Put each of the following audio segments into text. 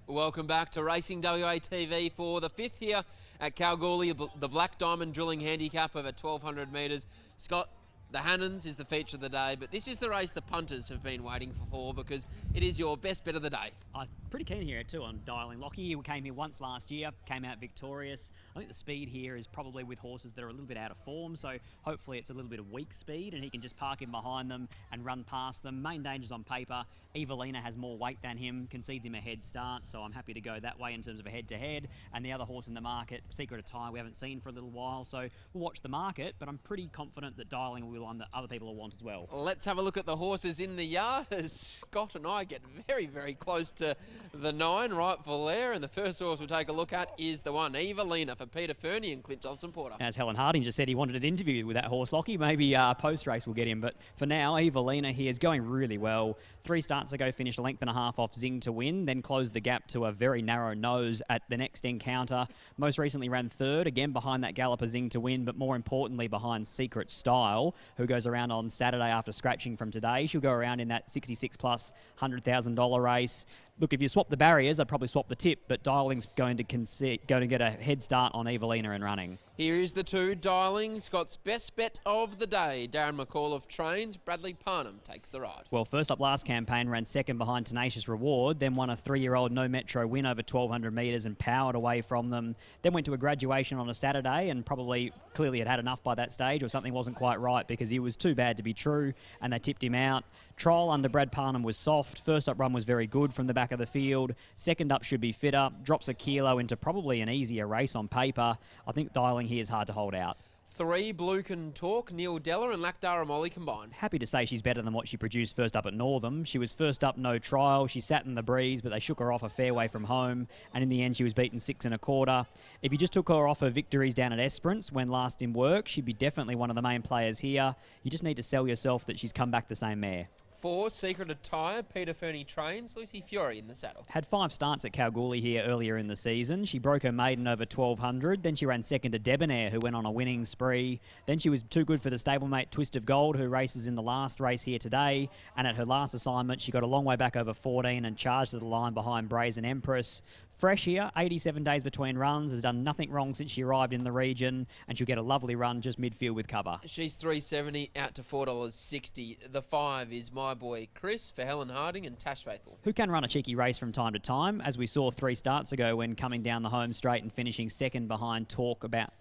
Welcome back to Racing WA TV for the fifth here at Kalgoorlie, the Black Diamond Drilling Handicap over 1,200 metres. Scott, the Hannans is the feature of the day, but this is the race the punters have been waiting for because it is your best bet of the day. I'm pretty keen here too on Dialing. Lockie came here once last year, came out victorious. I think the speed here is probably with horses that are a little bit out of form, so hopefully it's a little bit of weak speed and he can just park in behind them and run past them. Main dangers on paper. Evelina has more weight than him, concedes him a head start, so I'm happy to go that way in terms of a head-to-head. And the other horse in the market, Secret Attire, we haven't seen for a little while, so we'll watch the market, but I'm pretty confident that Dialing will be one that other people will want as well. Let's have a look at the horses in the yard as Scott and I get very, very close to the 9, Rightful There, and the first horse we'll take a look at is the one, Evelina, for Peter Fernie and Clint Johnson-Porter. As Helen Harding just said, he wanted an interview with that horse, Lockie. Maybe post-race we'll get him, but for now, Evelina here is going really well. 3 starts ago, finished a length and a half off Zing to win, then closed the gap to a very narrow nose at the next encounter. Most recently ran 3rd, again behind that galloper Zing to win, but more importantly behind Secret Style, who goes around on Saturday after scratching from today. She'll go around in that 66 plus $100,000 race. Look, if you swap the barriers, I'd probably swap the tip, but Dialing's going to get a head start on Evelina in running. Here is the 2, Dialing, Scott's best bet of the day. Darren McCall trains, Bradley Parnham takes the ride. Well, first up last campaign, ran 2nd behind Tenacious Reward, then won a 3-year-old No Metro win over 1,200 metres and powered away from them. Then went to a graduation on a Saturday and probably clearly had enough by that stage, or something wasn't quite right because he was too bad to be true and they tipped him out. Trial under Brad Parnham was soft. First up run was very good from the back of the field. Second up should be fitter. Drops a kilo into probably an easier race on paper. I think Dialing here is hard to hold out. 3, Blue Can Talk, Neil Della and Lakdara Molly combined. Happy to say she's better than what she produced first up at Northam. She was first up, no trial. She sat in the breeze, but they shook her off a fair way from home. And in the end, she was beaten 6 1/4. If you just took her off her victories down at Esperance when last in work, she'd be definitely one of the main players here. You just need to sell yourself that she's come back the same mare. 4, Secret Attire, Peter Fernie trains, Lucy Fiore in the saddle. Had 5 starts at Kalgoorlie here earlier in the season. She broke her maiden over 1,200. Then she ran 2nd to Debonair, who went on a winning spree. Then she was too good for the stablemate Twist of Gold, who races in the last race here today. And at her last assignment, she got a long way back over 14 and charged to the line behind Brazen Empress. Fresh here, 87 days between runs, has done nothing wrong since she arrived in the region, and she'll get a lovely run just midfield with cover. She's $3.70 out to $4.60. The 5 is My Boy Chris for Helen Harding and Tash Faithful, who can run a cheeky race from time to time, as we saw 3 starts ago when coming down the home straight and finishing 2nd behind Talk about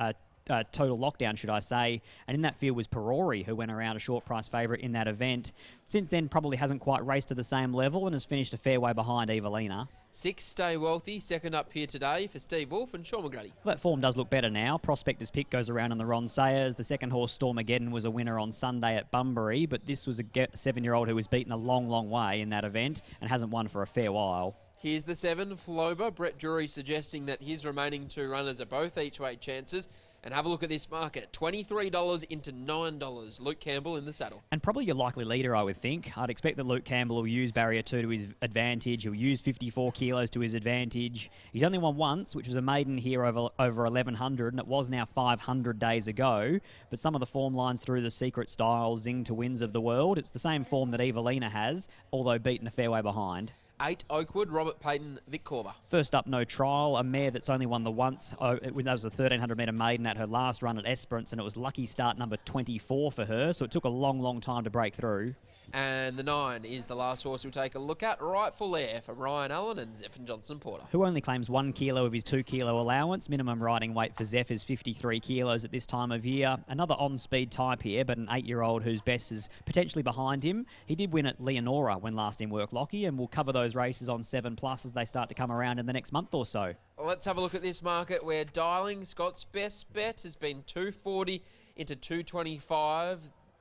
Total Lockdown, should I say. And in that field was Perori, who went around a short price favourite in that event. Since then, probably hasn't quite raced to the same level and has finished a fair way behind Evelina. 6, Stay Wealthy, 2nd up here today for Steve Wolf and Sean McGrady. Well, that form does look better now. Prospector's Pick goes around on the Ron Sayers. The 2nd horse, Stormageddon, was a winner on Sunday at Bunbury, but this was a 7-year-old who was beaten a long, long way in that event and hasn't won for a fair while. Here's the 7, Floba. Brett Drury suggesting that his remaining 2 runners are both each-way chances. And have a look at this market, $23 into $9. Luke Campbell in the saddle. And probably your likely leader, I would think. I'd expect that Luke Campbell will use barrier 2 to his advantage. He'll use 54 kilos to his advantage. He's only won once, which was a maiden here over 1,100, and it was now 500 days ago. But some of the form lines through the Secret Style, Zing to Wins of the world, it's the same form that Evelina has, although beaten a fair way behind. 8, Oakwood, Robert Payton, Vic Corber. First up, No Trial, a mare that's only won the once. That was a 1,300-metre maiden at her last run at Esperance, and it was lucky start number 24 for her, so it took a long, long time to break through. And the 9 is the last horse we'll take a look at, Rightful There for Ryan Allen and Zephyr Johnson-Porter, who only claims 1 kilo of his 2 kilo allowance. Minimum riding weight for Zeph is 53 kilos at this time of year. Another on-speed type here, but an 8-year-old whose best is potentially behind him. He did win at Leonora when last in work, Lockie, and we'll cover those races on 7+ as they start to come around in the next month or so. Let's have a look at this market where Dialing, Scott's best bet, has been $2.40 into $2.25.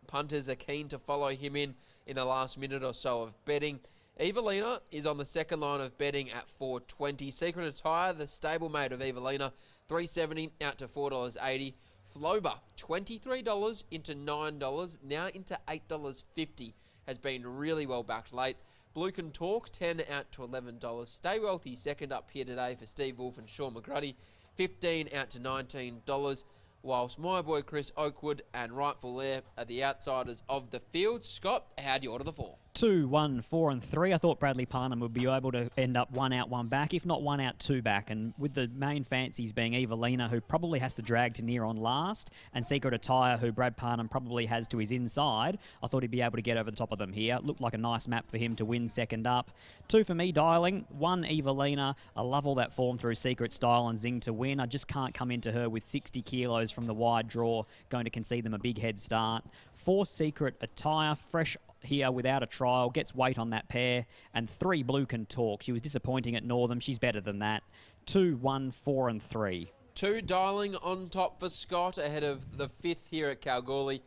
Punters are keen to follow him in the last minute or so of betting. Evelina is on the 2nd line of betting at $4.20. Secret Attire, the stablemate of Evelina, $3.70 out to $4.80. Floba, $23 into $9, now into $8.50. Has been really well backed late. Blue Can Talk, 10 out to $11. Stay Wealthy, 2nd up here today for Steve Wolf and Sean McGrady, 15 out to $19. whilst My Boy Chris, Oakwood and Rightful There are the outsiders of the field. Scott, how do you order the 4? 2, 1, 4 and 3. I thought Bradley Parnham would be able to end up 1 out, 1 back, if not 1 out, 2 back. And with the main fancies being Evelina, who probably has to drag to near on last, and Secret Attire, who Brad Parnham probably has to his inside, I thought he'd be able to get over the top of them here. Looked like a nice map for him to win second up. 2 for me, Dialing. 1, Evelina. I love all that form through Secret Style and Zing to win. I just can't come into her with 60 kilos from the wide draw, going to concede them a big head start. 4, Secret Attire. Fresh here without a trial, gets weight on that pair. And 3, Blue Can Talk. She was disappointing at Northam. She's better than that. 2, 1, 4 and 3. 2, Dialing on top for Scott ahead of the 5th here at Kalgoorlie.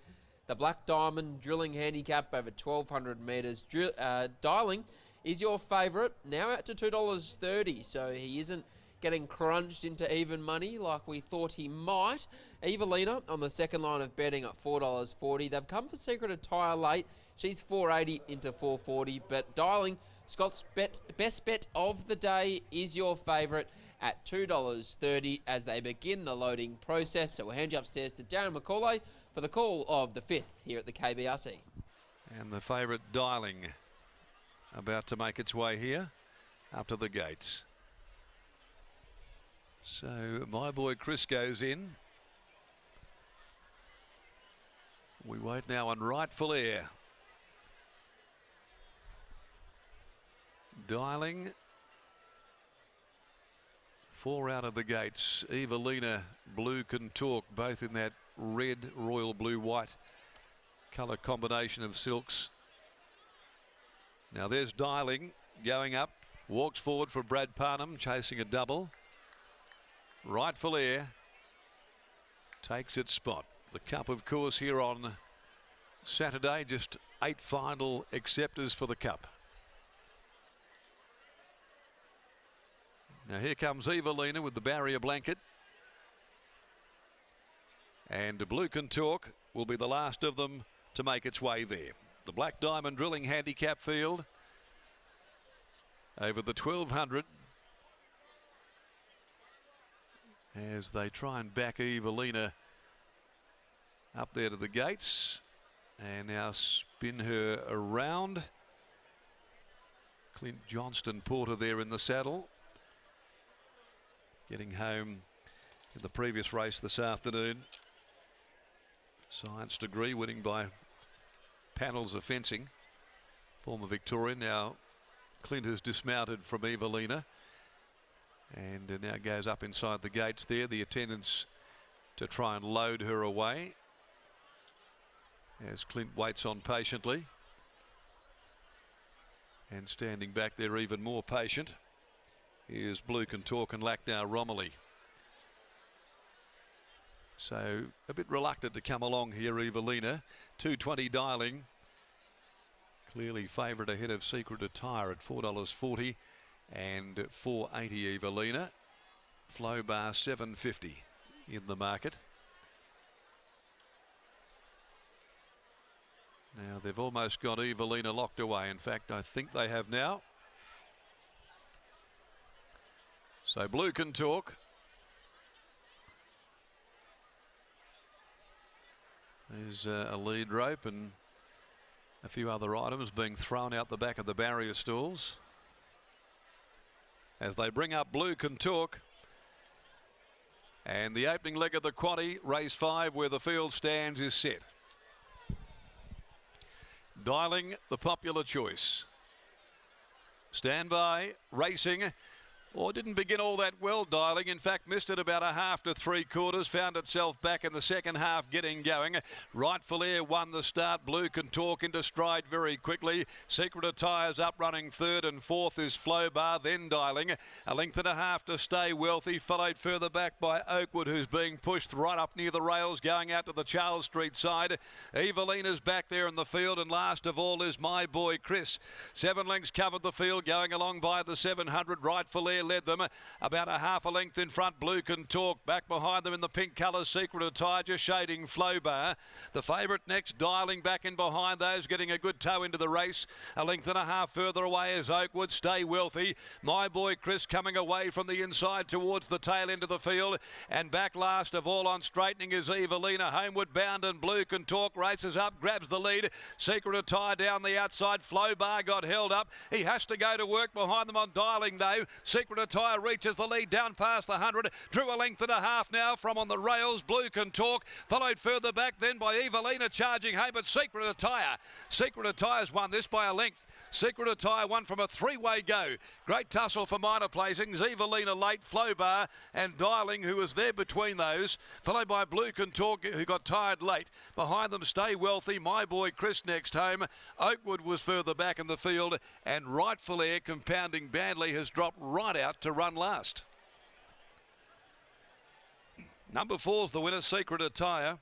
The Black Diamond Drilling Handicap over 1,200 metres. Dialing is your favourite, now out to $2.30, so he isn't getting crunched into even money like we thought he might. Evelina on the second line of betting at $4.40. They've come for Secret Attire late. She's $4.80 into $4.40, but Dialing, Scott's best bet of the day, is your favourite at $2.30 as they begin the loading process. So we'll hand you upstairs to Darren McCauley for the call of the 5th here at the KBRC. And the favourite Dialing about to make its way here up to the gates. So my boy Chris goes in. We wait now on Rightful Air. Dialing. 4 out of the gates. Evelina, Blue Can Talk, both in that red, royal blue, white colour combination of silks. Now there's Dialing going up. Walks forward for Brad Parnham, chasing a double. Rightful Air takes its spot. The Cup, of course, here on Saturday. Just 8 final acceptors for the Cup. Now here comes Evelina with the barrier blanket. And Blue Can Talk will be the last of them to make its way there. The Black Diamond Drilling Handicap field over the 1,200 as they try and back Evelina up there to the gates, and now spin her around. Clint Johnston Porter there in the saddle, getting home in the previous race this afternoon. Science degree winning by panels of fencing. Former Victorian. Now Clint has dismounted from Evelina and now goes up inside the gates there. The attendants to try and load her away as Clint waits on patiently. And standing back there even more patient is Blue Can Talk and Lacknow Romilly. So a bit reluctant to come along here, Evelina. 220 Dialing. Clearly favourite ahead of Secret Attire at $4.40 and $4.80 Evelina. Flow bar $7.50 in the market. Now they've almost got Evelina locked away. In fact, I think they have now. So Blue Can Talk. There's a lead rope and a few other items being thrown out the back of the barrier stalls as they bring up Blue Can Talk. And the opening leg of the quaddy, race 5, where the field stands, is set. Dialing, the popular choice. Stand by, racing. Or didn't begin all that well, Dialing. In fact, missed it about a half to 3/4. Found itself back in the second half getting going. Rightful Air won the start. Blue Can Talk into stride very quickly. Secret Attire's up running third, and fourth is Flow Bar, then Dialing. A length and a half to Stay Wealthy, followed further back by Oakwood, who's being pushed right up near the rails, going out to the Charles Street side. Evelina's back there in the field, and last of all is My Boy Chris. 7 lengths covered the field, going along by the 700. Rightful Air Fiore led them. About a half a length in front, Blue Can Talk. Back behind them in the pink colour, Secret Attire, just shading Flow Bar. The favourite next, Dialing back in behind those, getting a good toe into the race. A length and a half further away is Oakwood, Stay Wealthy. My Boy Chris coming away from the inside towards the tail end of the field. And back last of all on straightening is Evelina. Homeward Bound and Blue Can Talk races up, grabs the lead. Secret Attire down the outside. Flow Bar got held up. He has to go to work behind them on Dialing though. Secret Attire reaches the lead down past the 100. Drew a length and a half now from on the rails. Blue Can Talk. Followed further back then by Evelina charging home, but Secret Attire. Secret Attire's won this by a length. Secret Attire won from a three-way go. Great tussle for minor placings. Evelina late, Flow Bar and Dialing, who was there between those. Followed by Blue Can Talk, who got tired late. Behind them, Stay Wealthy. My Boy Chris next home. Oakwood was further back in the field. And Rightful Air, compounding badly, has dropped right out to run last. Number 4's the winner, Secret Attire.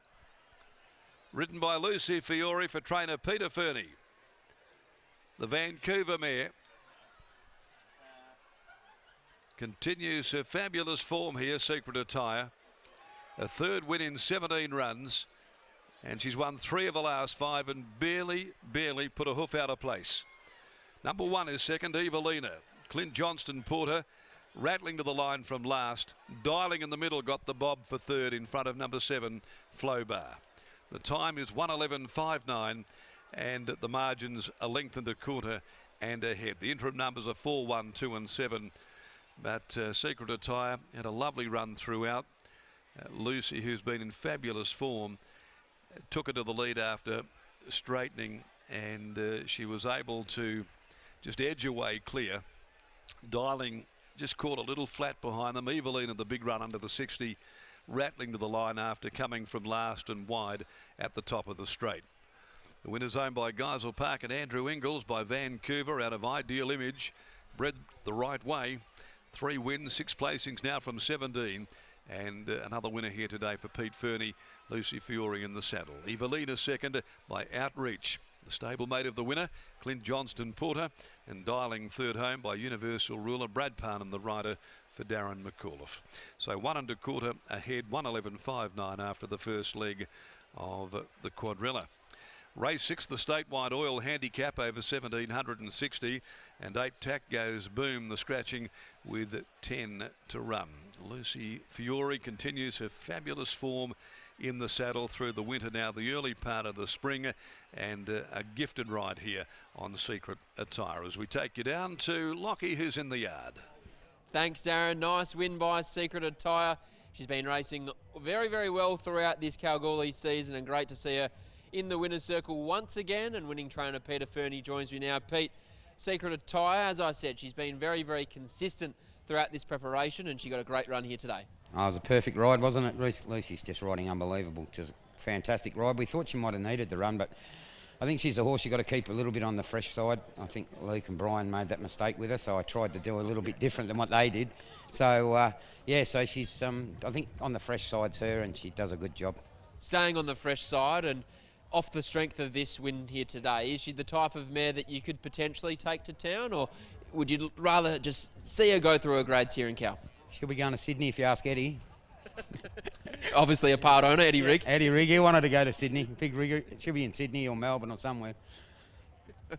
Ridden by Lucy Fiore for trainer Peter Fernie. The Vancouver mare continues her fabulous form here, Secret Attire. A third win in 17 runs, and she's won 3 of the last 5 and barely put a hoof out of place. Number 1 is second, Evelina. Clint Johnston Porter rattling to the line from last. Dialing in the middle got the bob for third in front of number 7, Flow Bar. The time is 1:11.59. And the margins a length and a quarter and ahead. The interim numbers are 4, 1, 2 and 7. But Secret Attire had a lovely run throughout. Lucy, who's been in fabulous form, took her to the lead after straightening, and she was able to just edge away clear. Dialing just caught a little flat behind them. Evelina, the big run under the 60, rattling to the line after coming from last and wide at the top of the straight. The winner's owned by Geisel Park and Andrew Ingalls by Vancouver out of Ideal Image. Bred the right way. 3 wins, 6 placings now from 17. And another winner here today for Pete Fernie, Lucy Fiore in the saddle. Evelina second by Outreach. The stablemate of the winner, Clint Johnston Porter. And Dialing third home by Universal Ruler, Brad Parnham, the rider for Darren McAuliffe. So 1 1/4 ahead, 1:11.59 after the first leg of the quadrilla. Race 6, the statewide oil handicap over 1760, and 8 tack goes boom, the scratching with 10 to run. Lucy Fiore continues her fabulous form in the saddle through the winter now, the early part of the spring, and a gifted ride here on Secret Attire as we take you down to Lockie, who's in the yard. Thanks, Darren. Nice win by Secret Attire. She's been racing very well throughout this Kalgoorlie season, and great to see her in the winner's circle once again. And winning trainer Peter Fernie joins me now. Pete, Secret Attire, as I said, she's been very consistent throughout this preparation, and she got a great run here today. Oh, it was a perfect ride, wasn't it? Lucy's just riding unbelievable. Just a fantastic ride. We thought she might have needed the run, but I think she's a horse you got to keep a little bit on the fresh side. I think Luke and Brian made that mistake with her, so I tried to do a little bit different than what they did. So, so she's, I think, on the fresh side's her, and she does a good job. Staying on the fresh side and off the strength of this win here today, is she the type of mare that you could potentially take to town, or would you rather just see her go through her grades here in Cal? She'll be going to Sydney if you ask Eddie. Obviously a part owner, Eddie Rigg. Eddie Rigg, he wanted to go to Sydney. Big Rigg, she'll be in Sydney or Melbourne or somewhere.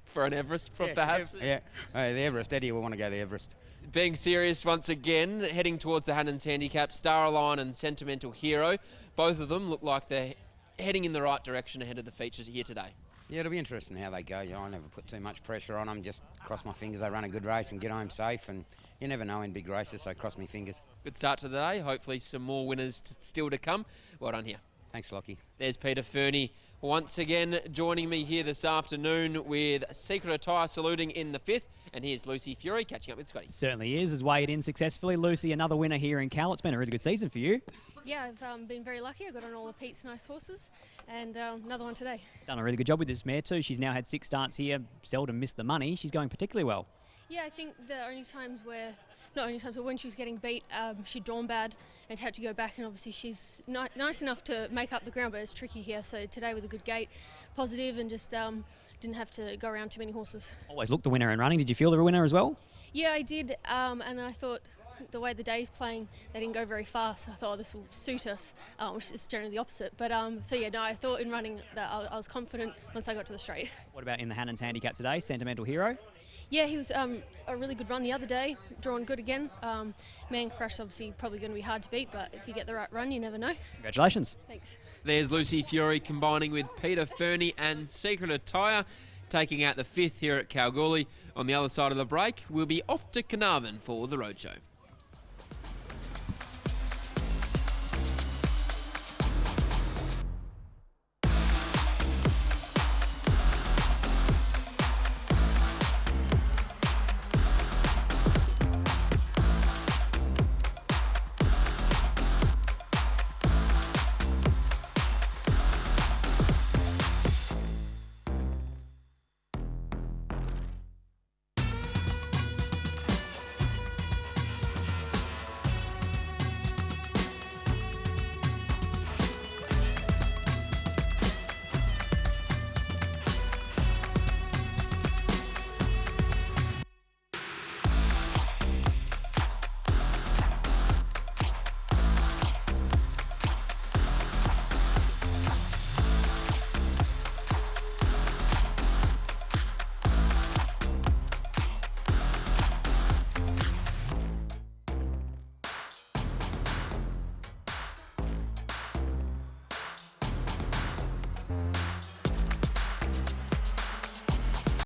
For an Everest, perhaps? Yeah, the Everest. Eddie will want to go to Everest. Being serious once again, heading towards the Hannans Handicap, Star-Align and Sentimental Hero. Both of them look like they're heading in the right direction ahead of the features here today. Yeah, it'll be interesting how they go. You know, I never put too much pressure on them. Just cross my fingers they run a good race and get home safe. And you never know in big races, so cross my fingers. Good start to the day. Hopefully some more winners still to come. Well done here. Thanks, Lockie. There's Peter Fernie once again joining me here this afternoon with Secret Attire saluting in the 5th. And here's Lucy Fiore catching up with Scotty. Certainly is, has weighed in successfully. Lucy, another winner here in Cal. It's been a really good season for you. Yeah, I've been very lucky. I got on all of Pete's nice horses, and another one today. Done a really good job with this mare too. She's now had 6 starts here, seldom missed the money. She's going particularly well. Yeah, I think the only times where, not only times, but when she was getting beat, she'd drawn bad and had to go back, and obviously she's nice enough to make up the ground, but it's tricky here. So today with a good gate, positive, and just didn't have to go around too many horses. Always looked the winner in running. Did you feel the winner as well? Yeah, I did, and then I thought the way the day's playing, they didn't go very fast. I thought, this will suit us, which is generally the opposite. But so yeah, no, I thought in running that I was confident once I got to the straight. What about in the Hannans handicap today? Sentimental hero? Yeah, he was a really good run the other day, drawn good again. Man Crush obviously probably going to be hard to beat, but if you get the right run, you never know. Congratulations. Thanks. There's Lucy Fiore combining with Peter Fernie and Secret Attire, taking out the 5th here at Kalgoorlie. On the other side of the break, we'll be off to Carnarvon for the roadshow.